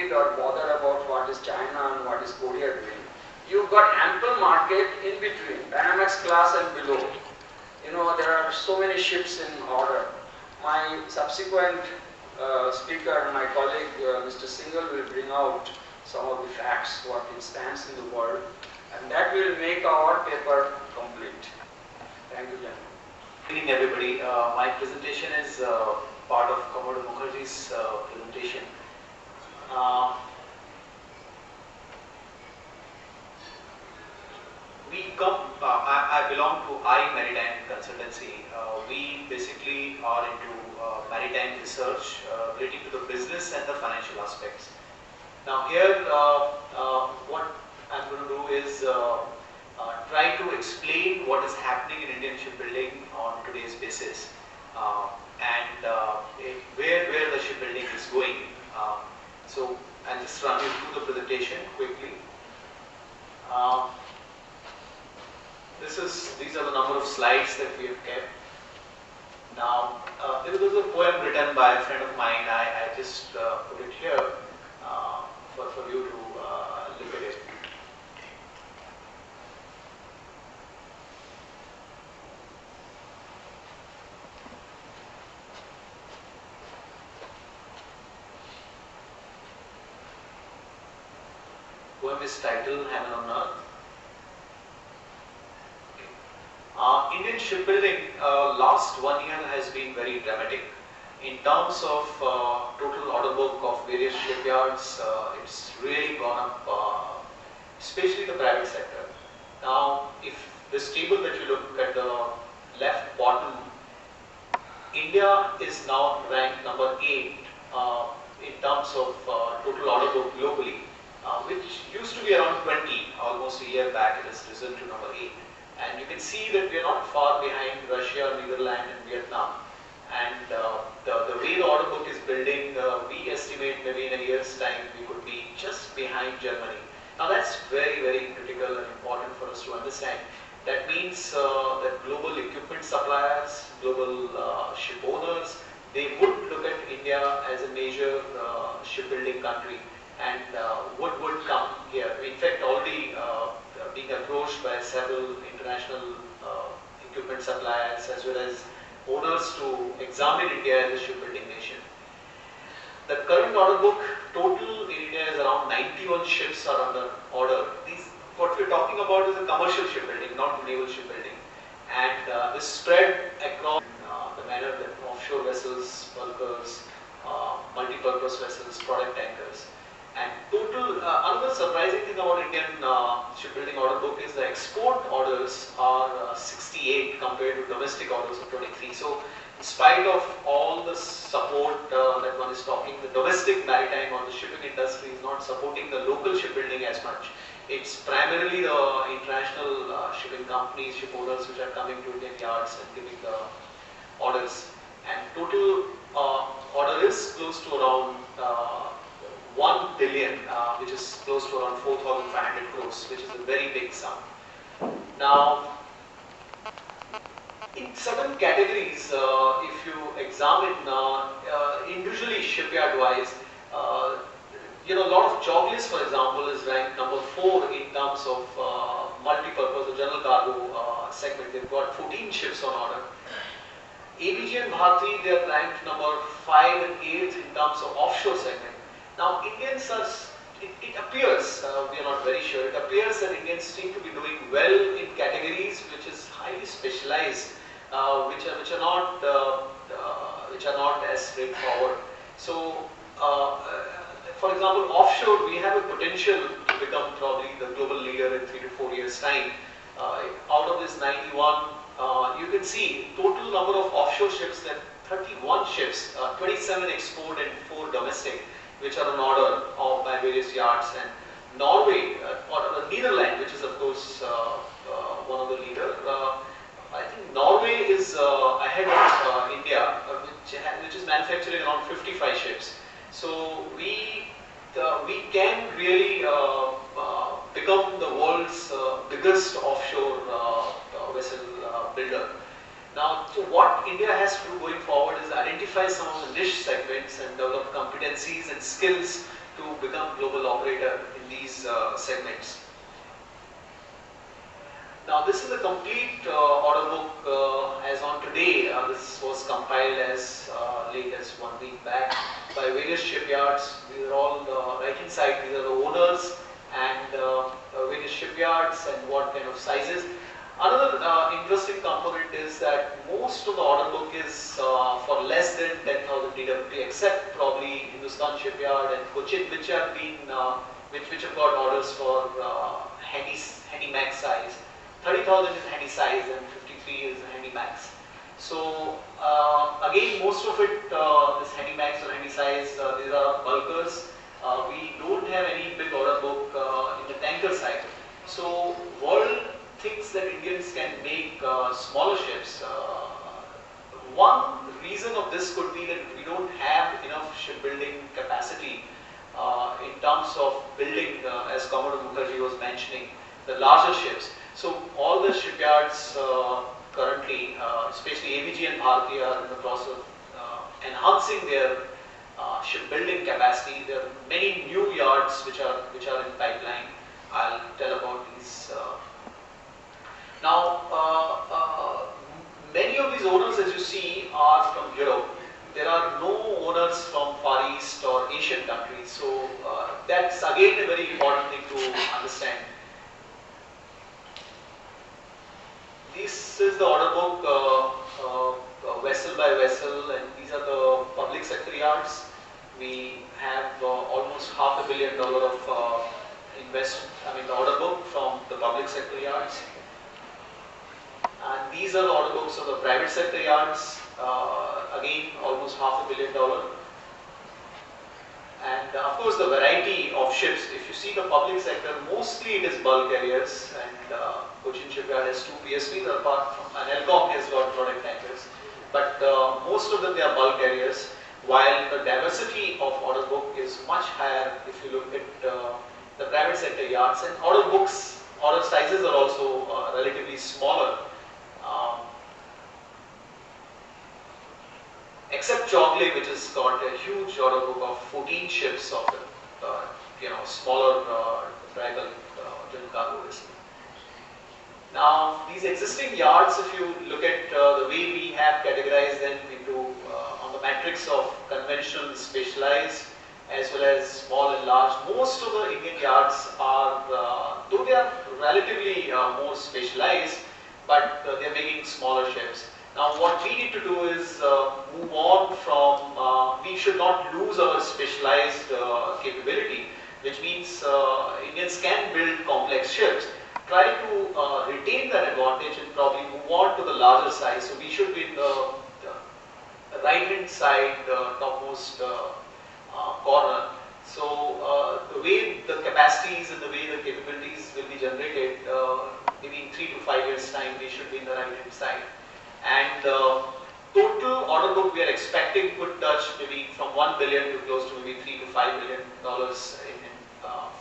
worried or bothered about what is China and what is Korea doing. You've got ample market in between, Dynamax class and below. You know, there are so many ships in order. My subsequent speaker, my colleague Mr. Singhal, will bring out some of the facts, what it stands in the world, and that will make our paper complete. Thank you, gentlemen. Good evening, everybody. My presentation is part of Commodore Mukherjee's presentation. I belong to i-maritime consultancy. We basically are into maritime research relating to the business and the financial aspects. Now here, what I'm going to do is try to explain what is happening in Indian shipbuilding on today's basis, and where the shipbuilding is going. So I'll just run you through the presentation quickly. These are the number of slides that we have kept. Now, there was a poem written by a friend of mine. I just put it here for you to look at it. Poem is titled Heaven on Earth. Indian shipbuilding last 1 year has been very dramatic. In terms of total order book of various shipyards, it's really gone up, especially the private sector. Now, if this table that you look at the left bottom, India is now ranked number 8 in terms of total order book globally, which used to be around 20 almost a year back. It has risen to number 8. And you can see that we are not far behind Russia, Netherlands and Vietnam. And the way the order book is building, we estimate maybe in a year's time we could be just behind Germany. Now that's very, very critical and important for us to understand. That means that global equipment suppliers, global ship owners, they would look at India as a major shipbuilding country and would come here. In fact, already being approached by several international equipment suppliers as well as owners to examine India as a shipbuilding nation. The current order book total in India is around 91 ships are under order. What we're talking about is a commercial shipbuilding, not naval shipbuilding. And this spread across the manner that offshore vessels, bulkers, multi-purpose vessels, product tankers. And total, another surprising thing about Indian shipbuilding order book is the export orders are 68 compared to domestic orders of 23. So, in spite of all the support that one is talking, the domestic maritime or the shipping industry is not supporting the local shipbuilding as much. It's primarily the international shipping companies, ship owners which are coming to Indian yards and giving the orders. And total order is close to around 1 billion, which is close to around 4,500 crores, which is a very big sum. Now, in certain categories, if you examine individually shipyard-wise, a lot of Chowlis, for example, is ranked number 4 in terms of multi-purpose or general cargo segment. They've got 14 ships on order. ABG and Bharti, they are ranked number 5 and 8 in terms of offshore segment. Now, Indians are, it appears, we are not very sure, it appears that Indians seem to be doing well in categories which is highly specialized, which are not as straightforward. So, for example, offshore, we have a potential to become probably the global leader in 3 to 4 years' time. Out of this 91, you can see total number of offshore ships, that 31 ships, 27 export and 4 domestic, which are on order by various yards. And Norway, or Netherlands, which is of course one of the leaders, I think Norway is ahead of India, which is manufacturing around 55 ships. So we can really become the world's biggest offshore vessel builder. Now, so what India has to do going forward is identify some of the niche segments and develop competencies and skills to become global operator in these segments. Now this is a complete order book as on today. This was compiled as late as 1 week back by various shipyards. These are all right inside. These are the owners and various shipyards and what kind of sizes. Another interesting component is that most of the order book is for less than 10,000 DWP, except probably Hindustan Shipyard and Cochin, which have been which have got orders for handy max size. 30,000 is handy size and 53 is handy max. So again, most of it is handy max or handy size. These are bulkers. We don't have any big order book in the tanker side. So world thinks that Indians can make smaller ships. One reason of this could be that we don't have enough shipbuilding capacity in terms of building, as Commodore Mukherjee was mentioning, the larger ships. So all the shipyards currently, especially ABG and Bharati, are in the process of enhancing their shipbuilding capacity. There are many new yards which are in pipeline. I'll tell about these. Now, many of these owners, as you see, are from Europe. There are no owners from Far East or Asian countries. So that's again a very important thing to understand. This is the order book, vessel by vessel, and these are the public sector yards. We have almost $500 million of the order book from the public sector yards. And these are the order books of the private sector yards, again almost $500 million. And of course the variety of ships, if you see the public sector, mostly it is bulk carriers, and Cochin Shipyard has 2 PSVs apart from, and Elcom has got product tankers. But most of them, they are bulk carriers, while the diversity of order book is much higher if you look at the private sector yards, and order books, order sizes are also relatively smaller. Except Chogle, which has got a huge order book of 14 ships of smaller dry bulk general cargo vessels. Now, these existing yards, if you look at the way we have categorized them into on the matrix of conventional, specialized, as well as small and large, most of the Indian yards are, though they are relatively more specialized, but they are making smaller ships. Now, what we need to do is move on from, we should not lose our specialized capability, which means Indians can build complex ships. Try to retain that advantage and probably move on to the larger size. So we should be in the right hand side, topmost corner. So the way the capacities and the way the capabilities will be generated, maybe in 3 to 5 years time, we should be in the right hand side. And total order book we are expecting could touch maybe from 1 billion to close to maybe $3 to $5 billion in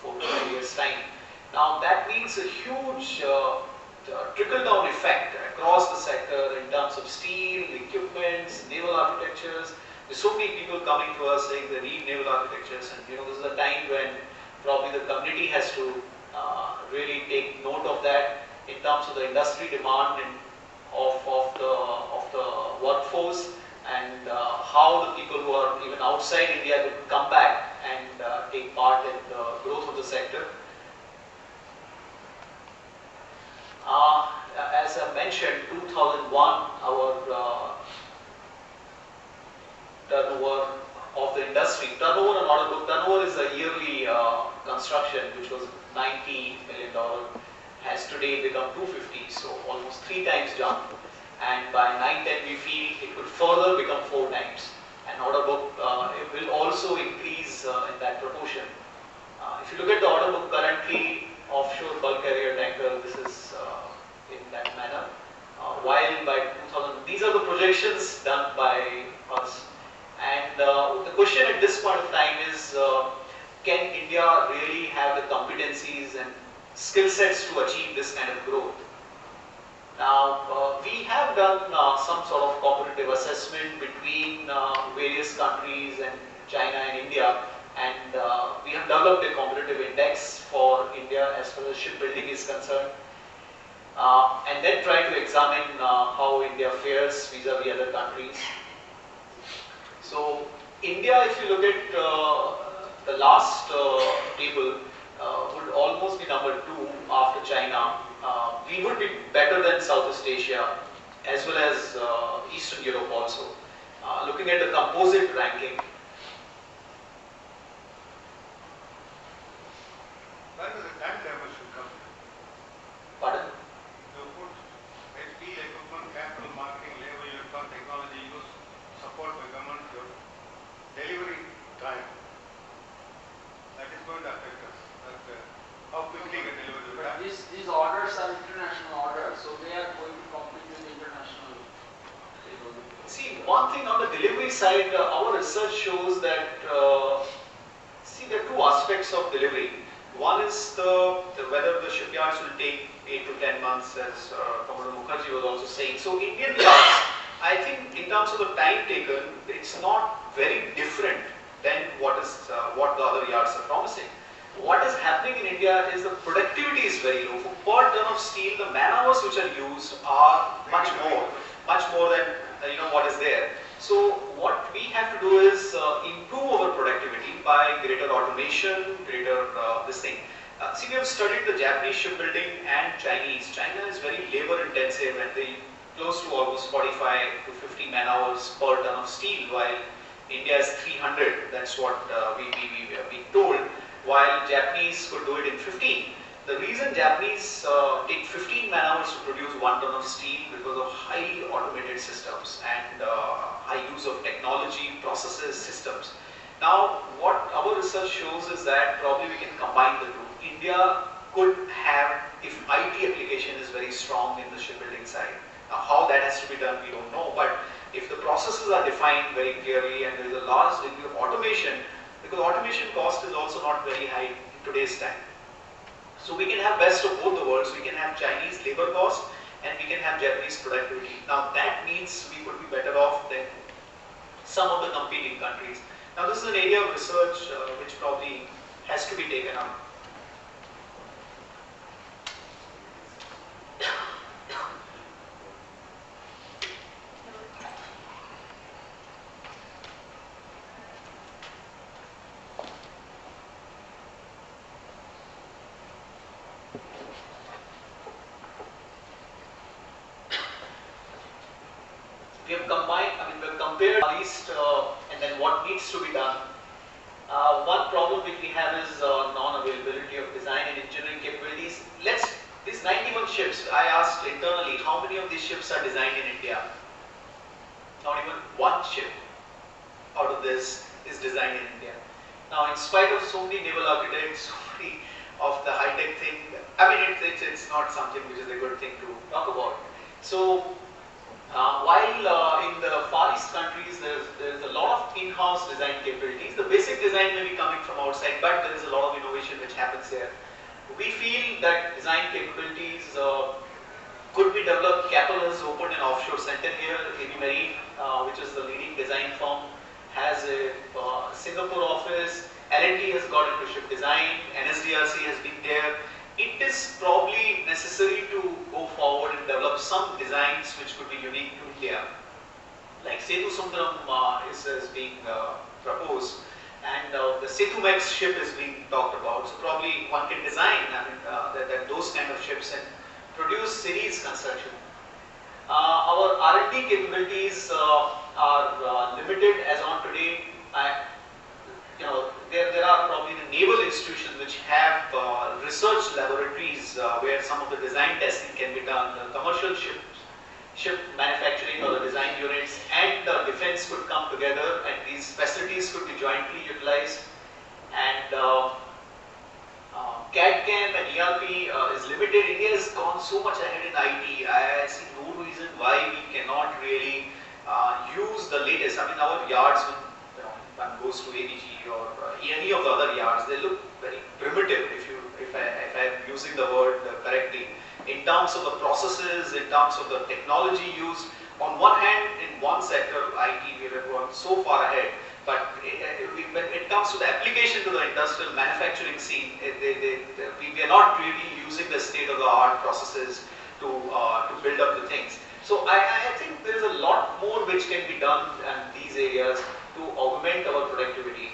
4 to 5 years time. Now that means a huge trickle-down effect across the sector in terms of steel, equipments, naval architectures. There's so many people coming to us saying they need naval architectures, and this is a time when probably the community has to really take note of that in terms of the industry demand and of the workforce, and how the people who are even outside India will come back and take part in the growth of the sector. As I mentioned, 2001, our turnover of the industry, turnover and order book, turnover is a yearly construction which was $90 million, has today become 250, so almost 3 times jump, and by 9-10 we feel it could further become 4 times, and order book it will also increase in that proportion. If you look at the order book currently, offshore bulk carrier tanker, this is in that manner, while by 2000, these are the projections done by us, and the question at this point of time is, can India really have the competencies and skill sets to achieve this kind of growth? Now, we have done some sort of competitive assessment between various countries and China and India, and we concerned, and then try to examine how India fares vis-à-vis other countries. So India, if you look at the last table, would almost be number 2 after China. We would be better than Southeast Asia as well as Eastern Europe also. Looking at the composite ranking, when does the timetable should come? pardon? You put steel equipment, capital, marketing, labor, electron, technology use, support by government, your delivery time. That is going to affect us. How quickly you can deliver the But time. these orders are international orders, so they are going to compete with international. See, one thing on the delivery side, our research shows that, see, there are 2 aspects of delivery. One is whether the shipyards will take 8 to 10 months, as Commodore Mukherjee was also saying. So Indian yards, I think in terms of the time taken, it's not very different than what the other yards are promising. What is happening in India is the productivity is very low. For per ton of steel, the man hours which are used are much more than what is there. So what we have to do is improve our productivity by greater automation, greater this thing. See, we have studied the Japanese shipbuilding and Chinese. China is very labor intensive and they close to almost 45 to 50 man hours per ton of steel, while India is 300. That's what we have been told, while Japanese could do it in 15. The reason Japanese take 15 man hours to produce 1 ton of steel because of highly automated systems and high use of technology, processes, systems. Now, what our research shows is that probably we can combine the 2. India could have, if IT application is very strong in the shipbuilding side. Now, how that has to be done, we don't know. But if the processes are defined very clearly and there is a large degree of automation, because automation cost is also not very high in today's time. So we can have best of both the worlds. We can have Chinese labor cost and we can have Japanese productivity. Now that means we would be better off than some of the competing countries. Now this is an area of research which probably has to be taken up. We have combined, we have compared at least and then what needs to be done. One problem which we have is non-availability of design and engineering capabilities. These 91 ships, I asked internally, how many of these ships are designed in India? Not even one ship out of this is designed in India. Now, in spite of so many naval architects, so many of the high-tech thing, it's not something which is a good thing to talk about. So, while in the Far East countries there's a lot of in-house design capabilities, the basic design may be coming from outside, but there is a lot of innovation which happens there. We feel that design capabilities could be developed. Capel has opened an offshore center here. AB Marine, which is the leading design firm, has a Singapore office. L&T has got into ship design. NSDRC has been there. It is probably necessary to go forward and develop some designs which could be unique to India. Like Setu Sundaram is being proposed, and the Setu Max ship is being talked about. So probably one can design those kind of ships and produce series construction. Our R&D capabilities are limited as on today. There are probably the naval institutions which have research laboratories where some of the design testing can be done. The commercial ship manufacturing or the design units and the defense could come together, and these facilities could be jointly utilized. And CAD/CAM and ERP is limited. India has gone so much ahead in IT. I see no reason why we cannot really use the latest. Our yards, when one goes to ABG or any of the other yards, they look very primitive, if I'm using the word correctly, in terms of the processes, in terms of the technology used. On one hand, in one sector, IT, we have gone so far ahead, But when it comes to the application to the industrial manufacturing scene, we are not really using the state-of-the-art processes to build up the things. So I think there is a lot more which can be done in these areas to augment our productivity.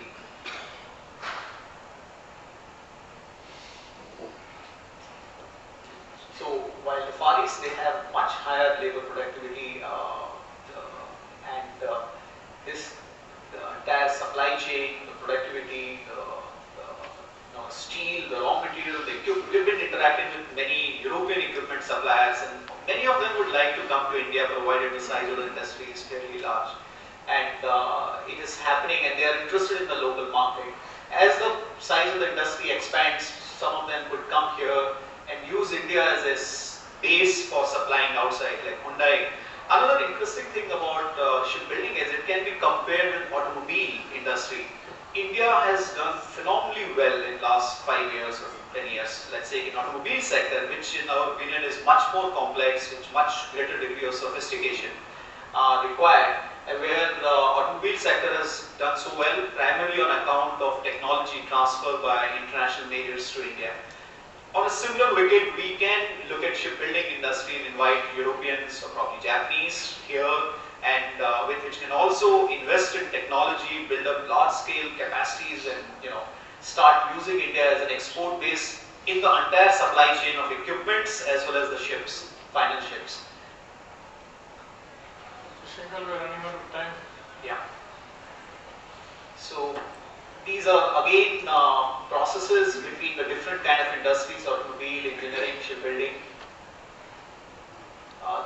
So while the Far East, they have much higher labor productivity and this entire supply chain, the productivity, steel, the raw material, the equipment. We've been interacting with many European equipment suppliers, and many of them would like to come to India provided the size of the industry is fairly large. And it is happening, and they are interested in the local market. As the size of the industry expands, some of them could come here and use India as a base for supplying outside, like Hyundai. Another interesting thing about shipbuilding is it can be compared with automobile industry. India has done phenomenally well in last 5 years or 10 years, let's say in automobile sector, which in our opinion is much more complex, with much greater degree of sophistication required, and where the automobile sector has done so well primarily on account of technology transfer by international majors to India. On a similar wicket, we can look at shipbuilding industry and invite Europeans or probably Japanese here, and which can also invest in technology, build up large-scale capacities, and start using India as an export base in the entire supply chain of equipments as well as the ships, final ships. Shankar, we're running out of time. Yeah. So these are again processes between the different kind of industries: automobile, engineering, shipbuilding.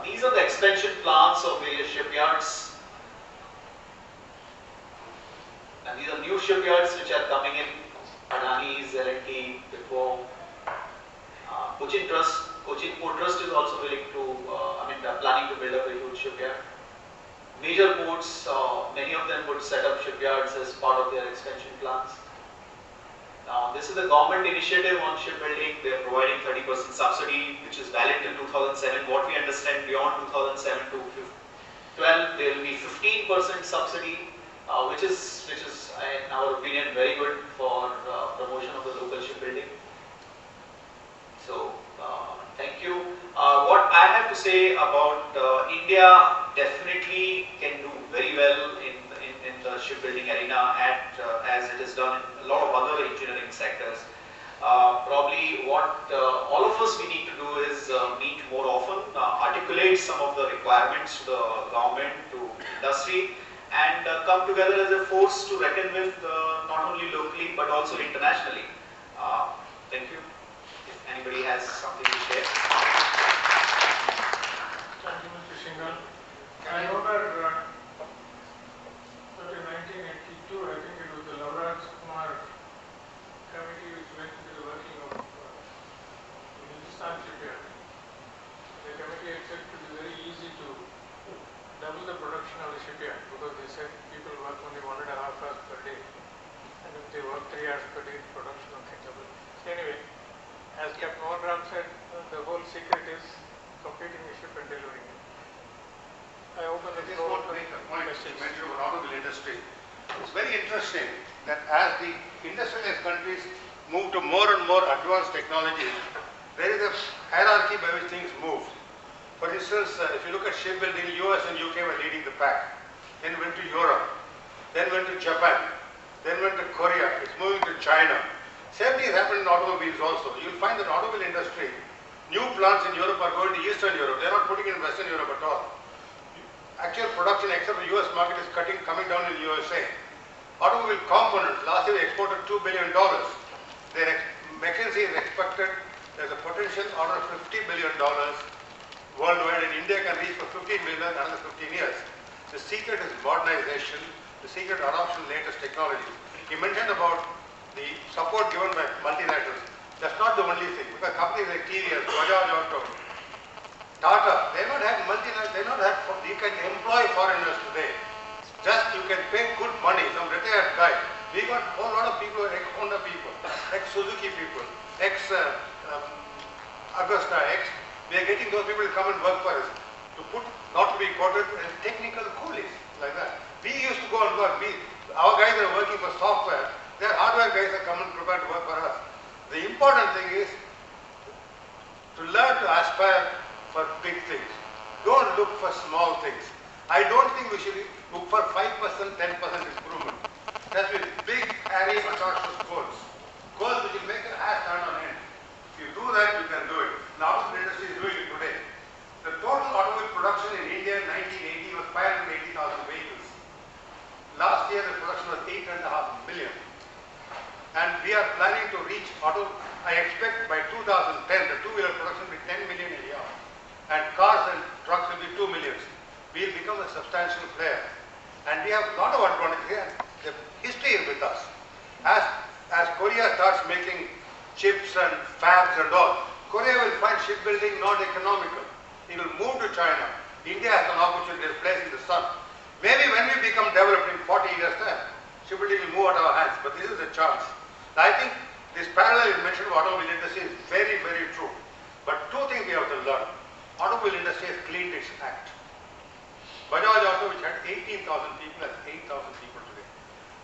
These are the expansion plans of various shipyards, and these are new shipyards which are coming in: Adani's, L&T, Wipro, Cochin Trust. Cochin Port Trust is also willing to, planning to build up a huge shipyard. Major ports, many of them would set up shipyards as part of their expansion plans. Now, this is a government initiative on shipbuilding. They are providing 30% subsidy, which is valid till 2007. What we understand, beyond 2007 to 12, there will be 15% subsidy, which is in our opinion very good for promotion of the local shipbuilding. So, thank you. What I have to say about India definitely can do very well in the shipbuilding arena as it is done in a lot of other engineering sectors. Probably what all of us we need to do is meet more often, articulate some of the requirements to the government, to industry, and come together as a force to reckon with not only locally but also internationally. Thank you. If anybody has something to share. Thank you, Mr. Shingal. I remember that in 1982, I think it was the Lavraj Kumar committee which went into the working of Hindustan Shipyard. The committee had said it would be very easy to double the production of the shipyard, because they said people work only 1.5 hours per day, and if they work 3 hours per day, production will get double. So anyway, as Captain Mohan Ram said, the whole secret is completing the ship and delivering it. I open the I just floor want to make a point. You questions. mentioned about automobile industry. It's very interesting that as the industrialized countries move to more and more advanced technology, there is a hierarchy by which things move. For instance, if you look at shipbuilding, US and UK were leading the pack. Then went to Europe, then went to Japan, then went to Korea. It's moving to China. Same thing has happened in automobiles also. You'll find that automobile industry, new plants in Europe are going to Eastern Europe. They're not putting it in Western Europe at all. Actual production, except for the US market, is coming down in the USA. Automobile components, last year we exported $2 billion. McKinsey is expected there's a potential order of $50 billion worldwide, and India can reach for 15 billion in another 15 years. The secret is modernization, the secret adoption of latest technology. He mentioned about the support given by multinationals. That's not the only thing, because companies like TVS, Bajaj Auto, Tata, they not have multinational, you can employ foreigners today. Just you can pay good money, some retired guy. We got a whole lot of people, ex-Honda people, ex-Suzuki people, ex-Augusta, we are getting those people to come and work for us, to put, not to be quoted as technical coolies, like that. We used to go and work, Our guys are working for software. Their hardware guys are coming prepared to work for us. The important thing is to learn to aspire for big things. Don't look for small things. I don't think we should look for 5%, 10% improvement. That's with big, hairy, audacious goals. Goals which will make your hair stand on end. If you do that, you can do it. The automobile industry is doing it today. The total automobile production in India in 1980 was 580,000 vehicles. Last year, the production was 8.5 million. And we are planning to reach I expect by 2010, the two-wheeler production will be 10 million a year. And cars and trucks will be 2 million. We will become a substantial player. And we have a lot of advantages here. The history is with us. As Korea starts making chips and fabs and all, Korea will find shipbuilding not economical. It will move to China. India has an opportunity to place in the sun. Maybe when we become developed in 40 years' time, shipbuilding will move out of our hands. But this is a chance. I think this parallel you mentioned of automobile industry is very, very true. But two things we have to learn. Automobile industry has cleaned its act. Bajaj Auto, which had 18,000 people, has 8,000 people today.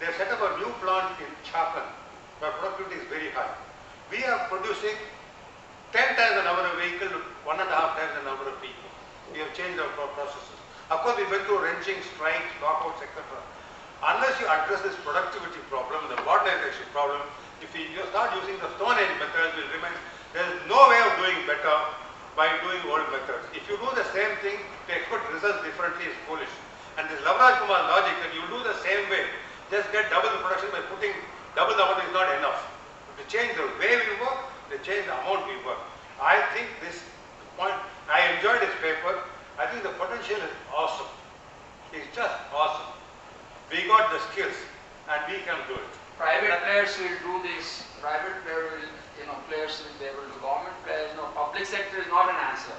They have set up a new plant in Chakan, where productivity is very high. We are producing 10 times the number of vehicles to 1.5 times the number of people. We have changed our processes. Of course, we went through wrenching, strikes, lockouts, etc. Unless you address this productivity problem, the modernization problem, if you start using the Stone Age methods, there is no way of doing better by doing old methods. If you do the same thing, to expect results differently is foolish. And this Lavraj Kumar logic that you do the same way, just get double the production by putting double the amount is not enough. To change the way we work, to change the amount we work. I think this point, I enjoyed this paper. I think the potential is awesome. It's just awesome. We got the skills and we can do it. Private players will do this. Private players will, players will be able to. Government players, public sector is not an answer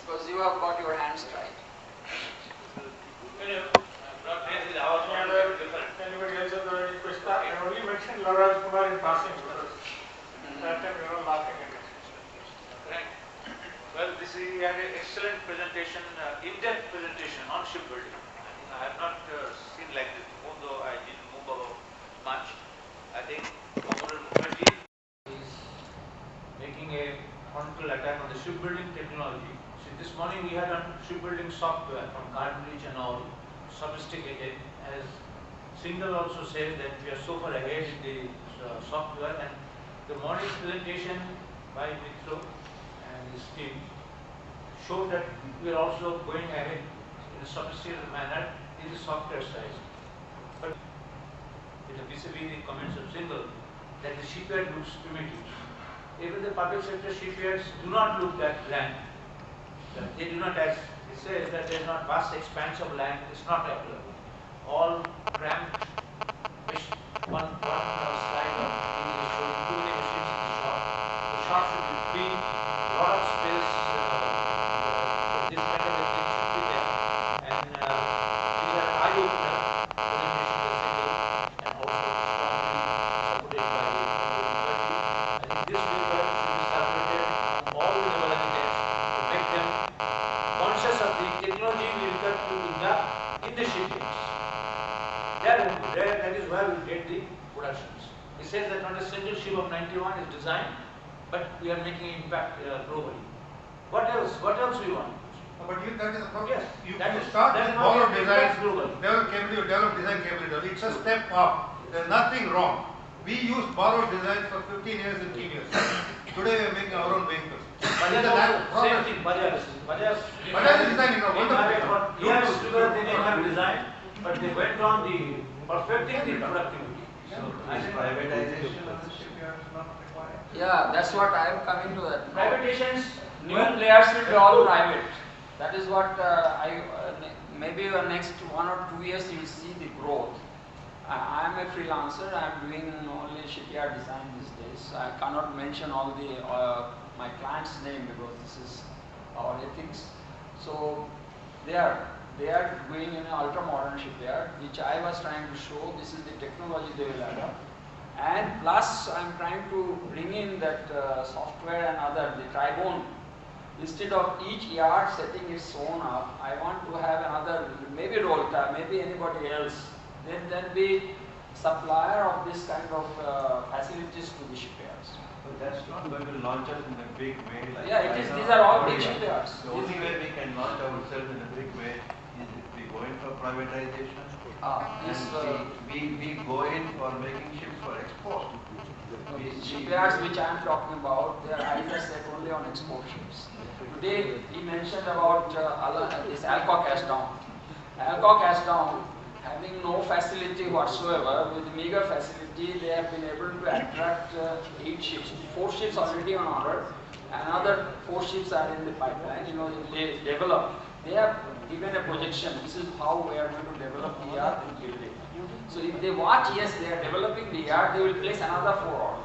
because you have got your hands tied. Anybody else have any question? I only mentioned Lavraj Kumar in passing because that time we were laughing at it. Right. Well, we had an excellent presentation, in-depth presentation on shipbuilding. I have not seen like this, although I didn't move about much. I think Honorable Mukherjee is making a frontal attack on the shipbuilding technology. See, this morning we had on shipbuilding software from Cambridge and all, sophisticated. As Singhal also says that we are so far ahead in the software, and the morning's presentation by Mitro and his team showed that we are also going ahead in a sophisticated manner in the software side. But vis-à-vis the comments of Singhal, that the shipyard looks primitive. Even the public sector shipyards do not look that grand. They do not, as it says, that there is not vast expanse of land, it's not applicable. All cramped, one slide of showing too many machines in the shop. The shop should be free, a lot of space, this kind of a thing should be there. And it is an eye-opener presentation by Singhal and also strongly supported by the I think this paper should be circulated all the level engineers to make them conscious of the technology we refer to in the shipyards. That is where we get the productions. He says that not a single ship of 91 is designed, but we are making impact globally. What else? What else we want? But that is the problem. Yes, You that is- start that with is how borrowed we design, impact global. develop design capability. It's a step up. There's nothing wrong. We used borrowed design for 15 years in TVS. Today we are making our own vehicles. Bajaj It's a also, same thing, Bajaj is designing a wonderful. Years together they may have designed, but they went on the perfecting the productivity. So I think privatization of the shipyard is not required. Yeah, that's what I am coming to that. privatizations, New players will be all private. That is what maybe the next 1 or 2 years you will see the growth. I am a freelancer. I am doing only shipyard design these days. I cannot mention all the my client's name because this is our ethics. So they are doing in an ultra modern shipyard, which I was trying to show. This is the technology they will adopt. And plus, I am trying to bring in that software and other, the tribone. Instead of each yard setting its own up, I want to have another, maybe Rolta, maybe anybody else. then they'll be supplier of this kind of facilities to the shipyards. But that's not going to launch us in a big way. Like Yeah, it is. China These are all or big Korea. shipyards. The only way we can launch ourselves in a big way is if we go in for privatization and we go in for making ships for export. The shipyards which I am talking about, their eyes are set only on export ships. Today he mentioned about this Alcock Ashdown. Alcock Ashdown, having no facility whatsoever, with meager facility, they have been able to attract 8 ships. 4 ships already on order, another 4 ships are in the pipeline. You know, they develop. They have given a projection. This is how we are going to develop the yard and build it. So if they watch, yes, they are developing the yard, they will place another 4 orders.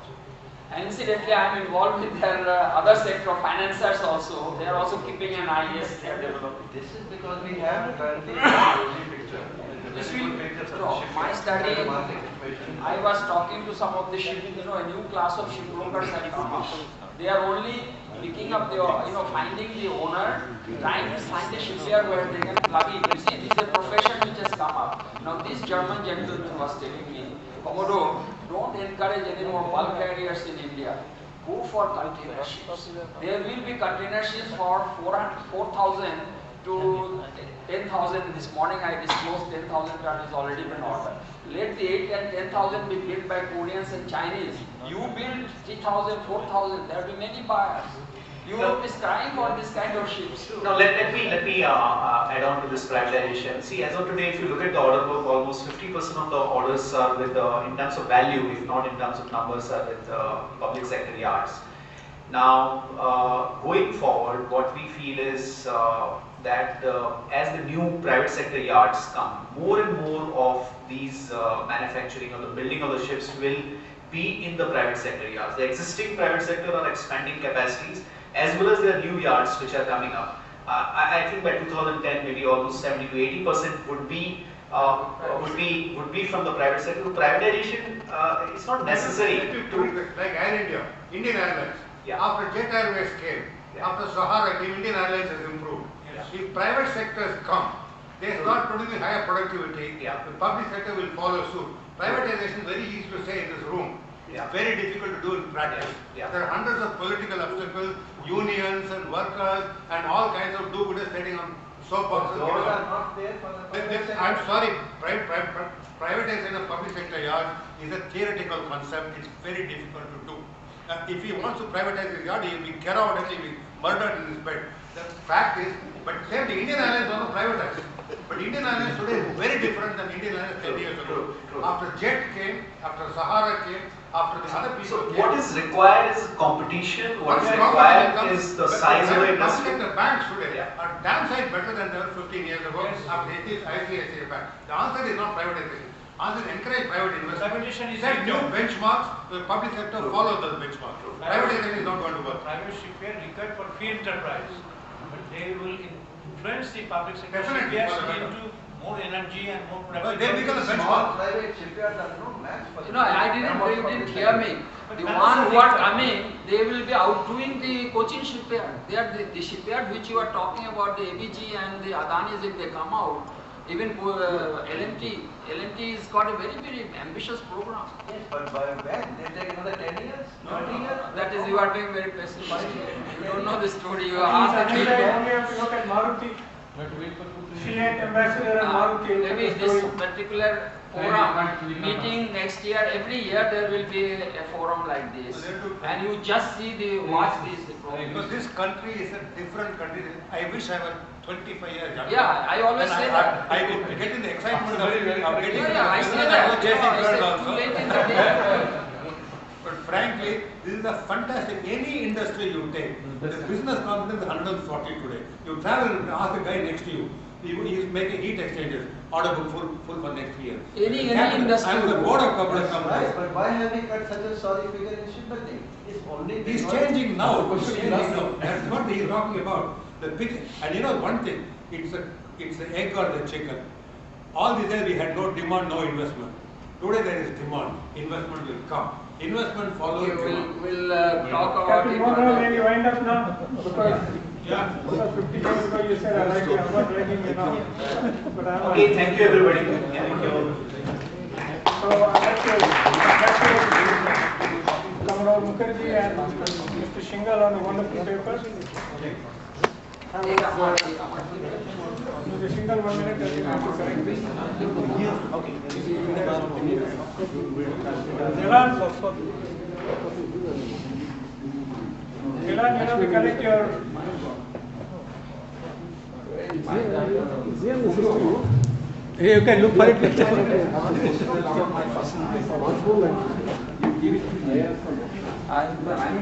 And incidentally, I am involved with their other sector of financiers also. They are also keeping an eye, yes, they are developing. This is because we have currently a rosy picture. This will, my study, I was talking to some of the ship, you know, a new class of shipbrokers have come up. They are only picking up the, you know, finding the owner, trying to find a shipyard where they can plug in. You see, this is a profession which has come up. Now this German gentleman was telling me, Commodore, don't encourage any more bulk carriers in India. Go for container ships. There will be container ships for 4,000 to 10,000. This morning I disclosed 10,000 ton is already been ordered. Let the 8 and 10,000 be built by Koreans and Chinese. You build 3,000, 4,000, there will be many buyers. Europe is crying for this kind of ships. Now let me add on to this privatization. See, as of today, if you look at the order book, almost 50% of the orders are with, in terms of value, if not in terms of numbers, are with public sector yards. Now, going forward, what we feel is that as the new private sector yards come, more and more of these manufacturing or the building of the ships will be in the private sector yards. The existing private sector are expanding capacities, as well as their new yards which are coming up. I think by 2010, maybe almost 70 to 80% would be from the private sector. Privatization is not necessary. Like Air India, Indian Airlines. Yeah. After Jet Airways came, Yeah. after Sahara came, Indian Airlines has improved. Yes. If private sectors come, they start producing higher productivity. Yeah. The public sector will follow suit. Privatization is very easy to say in this room. Yeah. It's very difficult to do in practice. Yeah. There are hundreds of political obstacles, unions and workers and all kinds of do-gooders sitting on soapboxes. Those are not there for the public sector. I'm sorry, privatization of public sector yards is a theoretical concept. It's very difficult to do. If he wants to privatize his yard, he will be carried out and he will be murdered in his bed. The fact is, but same the Indian Airlines also privatized. But Indian Airlines today is very different than Indian Airlines 10 years ago. True. After Jet came, after Sahara came, after the other people So came. what is required is competition. What is Competition required comes- is the size of the Public industry. sector banks today Yeah. are damn sight better than they were 15 years ago after ICICI Bank. The answer is not privatization. Answer is encourage private investment. Competition is Set new required. benchmarks, the public sector follows those benchmarks. Privatization is not going to work. Private shipyard required for free enterprise, but they will influence the public sector Definitely, shipyards for the better. into more energy and more But productivity. they become a Small benchmark. private shipyards are no match for You know, you didn't hear me. The one who are coming, they will be outdoing the Cochin shipyard. They are the shipyard which you are talking about, the ABG and the Adanis, if they come out, even L&T has got a very, very ambitious program. Yes, but by when? They take another 10 years? 20 years? That is, you are being very pessimistic. You don't know the story. You I are think I asked only have to look at Maruti. But wait for 2 3 Fiat ambassador and Maruti. maybe this particular forum meeting next year, every year there will be a forum like this. And you just see the, watch this program. Because this country is a different country. I wish I were 25 years younger. Yeah, I always Then say that. I would get in the excitement of getting Yeah, I say I that. was chasing I girls say also. too late in the day. But frankly, this is a fantastic, any industry you take, the business confidence is 140 today. You travel and ask the guy next to you, he is making heat exchangers, order book full for next year. Any Captain, industry. I'm the board of corporate Right, companies. but why have we cut such a sorry figure in shipbuilding? It's only He's because- changing now. He's Pushing changing us. now. That's what he's talking about. The big, and you know one thing, it's the egg or the chicken. All these days we had no demand, no investment. Today there is demand. Investment will come. Investment follows Okay, demand. we'll talk about Captain it. Monroe, may we wind up now? Because Yeah. So 50 years ago you said I like it, I'm not liking it now. But I'm Okay, thank you everybody. Thank you. So I'd like to Kamarao Mukherjee and Mr. Shingal on a wonderful paper. Mr. Shingal, 1 minute, I think I have to correct this. Okay. Milan, you have to correct your... You can look for it.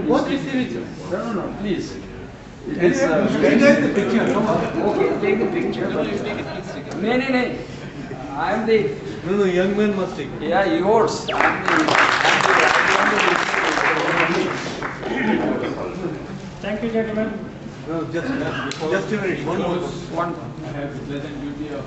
What is the picture? No, please. It is. The picture. Okay, take the picture. No. I am the. No, young man must take it. Yeah, yours. Thank you, gentlemen. No, just a minute. One more. One. I have the pleasant duty of